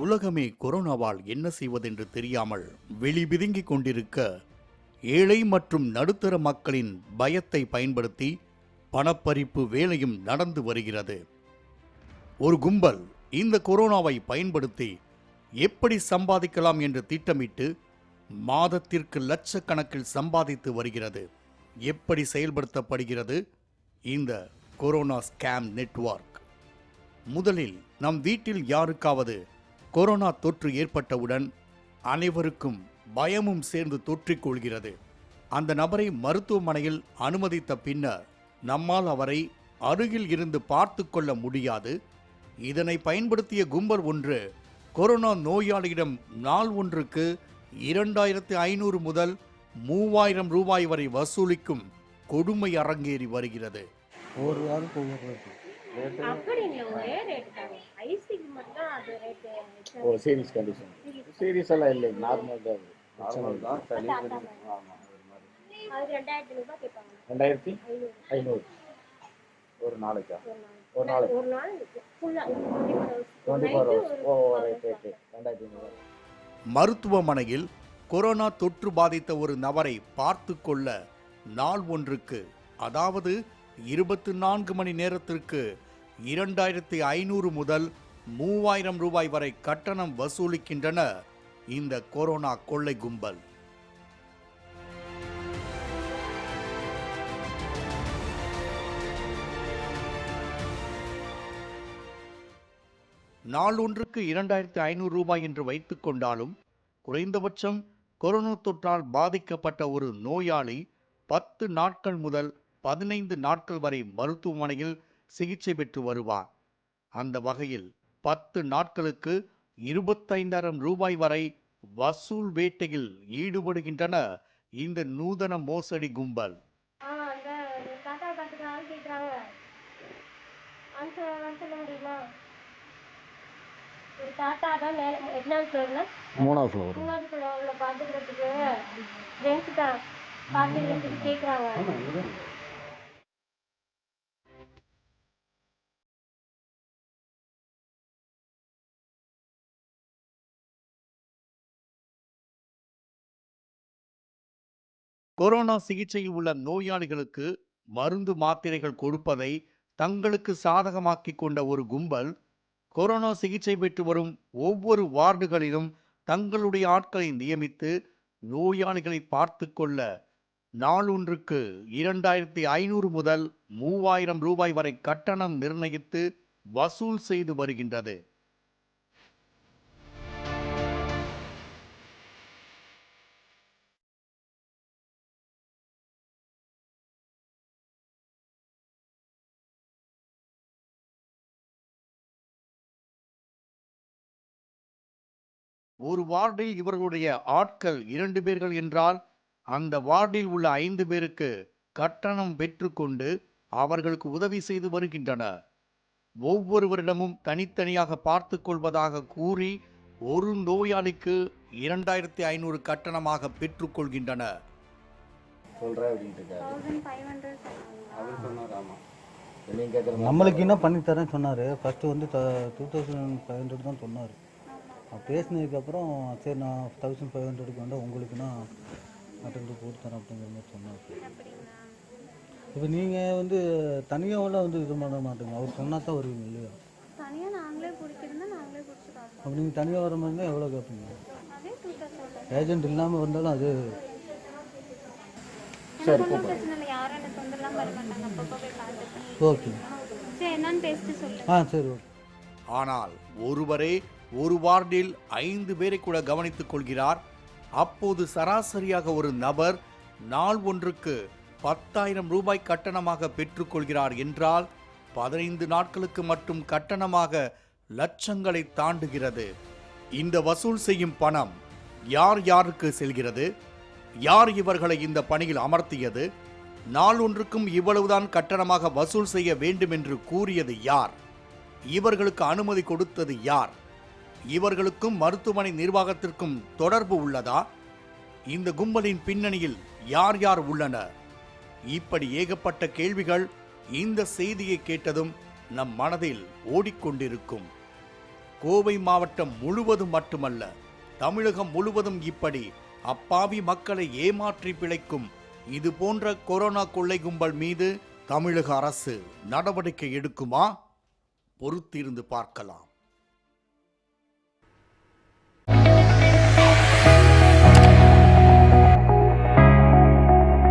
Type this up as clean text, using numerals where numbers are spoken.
உலகமே கொரோனாவால் என்ன செய்வதென்று தெரியாமல் வெளிபிதுங்கிக் கொண்டிருக்க, ஏழை மற்றும் நடுத்தர மக்களின் பயத்தை பயன்படுத்தி பணப்பறிப்பு வேலையும் நடந்து வருகிறது. ஒரு கும்பல் இந்த கொரோனாவை பயன்படுத்தி எப்படி சம்பாதிக்கலாம் என்று திட்டமிட்டு மாதத்திற்கு லட்சக்கணக்கில் சம்பாதித்து வருகிறது. எப்படி செயல்படுத்தப்படுகிறது இந்த கொரோனா ஸ்கேம் நெட்வொர்க்? முதலில் நம் வீட்டில் யாருக்காவது கொரோனா தொற்று ஏற்பட்டவுடன் அனைவருக்கும் பயமும் சேர்ந்து தொற்றிக் கொள்கிறது. அந்த நபரை மருத்துவமனையில் அனுமதித்த பின்னர் நம்மால் அவரை அருகில் இருந்து பார்த்து கொள்ள முடியாது. இதனை பயன்படுத்திய கும்பல் ஒன்று கொரோனா நோயாளியிடம் நாள் ஒன்றுக்கு 2500 முதல் 3000 ரூபாய் வரை வசூலிக்கும் கொடுமை அரங்கேறி வருகிறது. ஒரு வாரம் அப்படி இல்ல, ஒரே ரேட் தான். ஐசிக்கு மட்டும் அது ரேட். ஓ, சீரியஸ் கண்டிஷன். சீரியஸ் எல்லாம் இல்லை, நார்மல் தான். நார்மல் தான். ஆமா, அது 2500 ரூபாய் கேட்பாங்க. 2500 ஒரு நாளைக்கா? ஒரு நாள் ஃபுல்லா 24 hours. ஓ, ரைட் 2500. மருத்துவமனையில் கொரோனா தொற்று பாதித்த ஒரு நபரை பார்த்து கொள்ள நாள் ஒன்றுக்கு, அதாவது 24 மணி நேரத்திற்கு 2500 முதல் 3000 ரூபாய் வரை கட்டணம் வசூலிக்கின்றன இந்த கொரோனா கொள்ளை கும்பல். நாள் ஒன்றுக்கு 2500 ரூபாய் என்று வைத்துக் கொண்டாலும், குறைந்தபட்சம் கொரோனா தொற்றால் பாதிக்கப்பட்ட ஒரு நோயாளி 10 நாட்கள் முதல் 15 நாட்கள் வரை மருத்துவமனையில் சிகிச்சை பெற்று வருவார். அந்த வகையில் 10 நாட்களுக்கு 25,000 ரூபாய் வரை வசூல் வேட்டையில் ஈடுபடுகின்றன இந்த நூதன மோசடி கும்பல். மூணாவது ஃப்ளோர் பாத்துக்கிறதுக்கு ரெண்ட் தான் பாத்துக்கிறதுக்கு கேட்குறாங்க. கொரோனா சிகிச்சையில் உள்ள நோயாளிகளுக்கு மருந்து மாத்திரைகள் கொடுப்பதை தங்களுக்கு சாதகமாக்கிக் கொண்ட ஒரு கும்பல் கொரோனா சிகிச்சை பெற்று வரும் ஒவ்வொரு வார்டுகளிலும் தங்களுடைய ஆட்களை நியமித்து நோயாளிகளை பார்த்து கொள்ள நாளொன்றுக்கு 2500 முதல் 3000 ரூபாய் வரை கட்டணம் நிர்ணயித்து வசூல் செய்து வருகின்றது. ஒரு வார்டில் இவர்களுடைய ஆட்கள் 2 பேர்கள் என்றால், அந்த வார்டில் உள்ள 5 பேருக்கு கட்டணம் பெற்றுக்கொண்டு அவர்களுக்கு உதவி செய்து வருகின்றனர். ஒவ்வொருவரிடமும் தனித்தனியாக பார்த்து கொள்வதாக கூறி ஒரு நோயாளிக்கு 2500 கட்டணமாக பெற்றுக்கொள்கின்றனர். நம்மளுக்கு என்ன பண்ணி தரேன்னு சொன்னார். ஃபஸ்ட்டு வந்து 2500 தான் சொன்னார். பேசினதுக்கப்புறம் சரி நான் 1500க்கு வந்தால் உங்களுக்குன்னா மற்றவங்களுக்கு போட்டு தரேன் அப்படிங்கிற மாதிரி சொன்னார். இப்போ நீங்கள் வந்து தனியாகலாம் வந்து இது பண்ண மாட்டேங்க, அவர் சொன்னால் தான் வருவீங்க இல்லையா? அப்படி நீங்கள் தனியாக வர மாதிரி இருந்தால் எவ்வளோ கேட்பீங்க? ஏஜென்ட் இல்லாமல் வந்தாலும் அது சரி ஓகே. சரி ஓகே. ஆனால் ஒருவரே ஒரு வார்டில் 5 பேரை கூட கவனித்துக் கொள்கிறார். அப்போது சராசரியாக ஒரு நபர் நாள் ஒன்றுக்கு 10,000 ரூபாய் கட்டணமாக பெற்றுக்கொள்கிறார் என்றால் 15 நாட்களுக்கு மட்டும் கட்டணமாக லட்சங்களை தாண்டுகிறது. இந்த வசூல் செய்யும் பணம் யார் யாருக்கு செல்கிறது? யார் இவர்களை இந்த பணியில் அமர்த்தியது? நாள் ஒன்றுக்கும் இவ்வளவுதான் கட்டணமாக வசூல் செய்ய வேண்டும் என்று கூறியது யார்? இவர்களுக்கு அனுமதி கொடுத்தது யார்? இவர்களுக்கும் மருத்துவமனை நிர்வாகத்திற்கும் தொடர்பு உள்ளதா? இந்த கும்பலின் பின்னணியில் யார் யார் உள்ளனர்? இப்படி ஏகப்பட்ட கேள்விகள் இந்த செய்தியை கேட்டதும் நம் மனதில் ஓடிக்கொண்டிருக்கும். கோவை மாவட்டம் முழுவதும் மட்டுமல்ல, தமிழகம் முழுவதும் இப்படி அப்பாவி மக்களை ஏமாற்றி பிழைக்கும் இது போன்ற கொரோனா கொள்ளை கும்பல் மீது தமிழக அரசு நடவடிக்கை எடுக்குமா? பொறுத்திருந்து பார்க்கலாம்.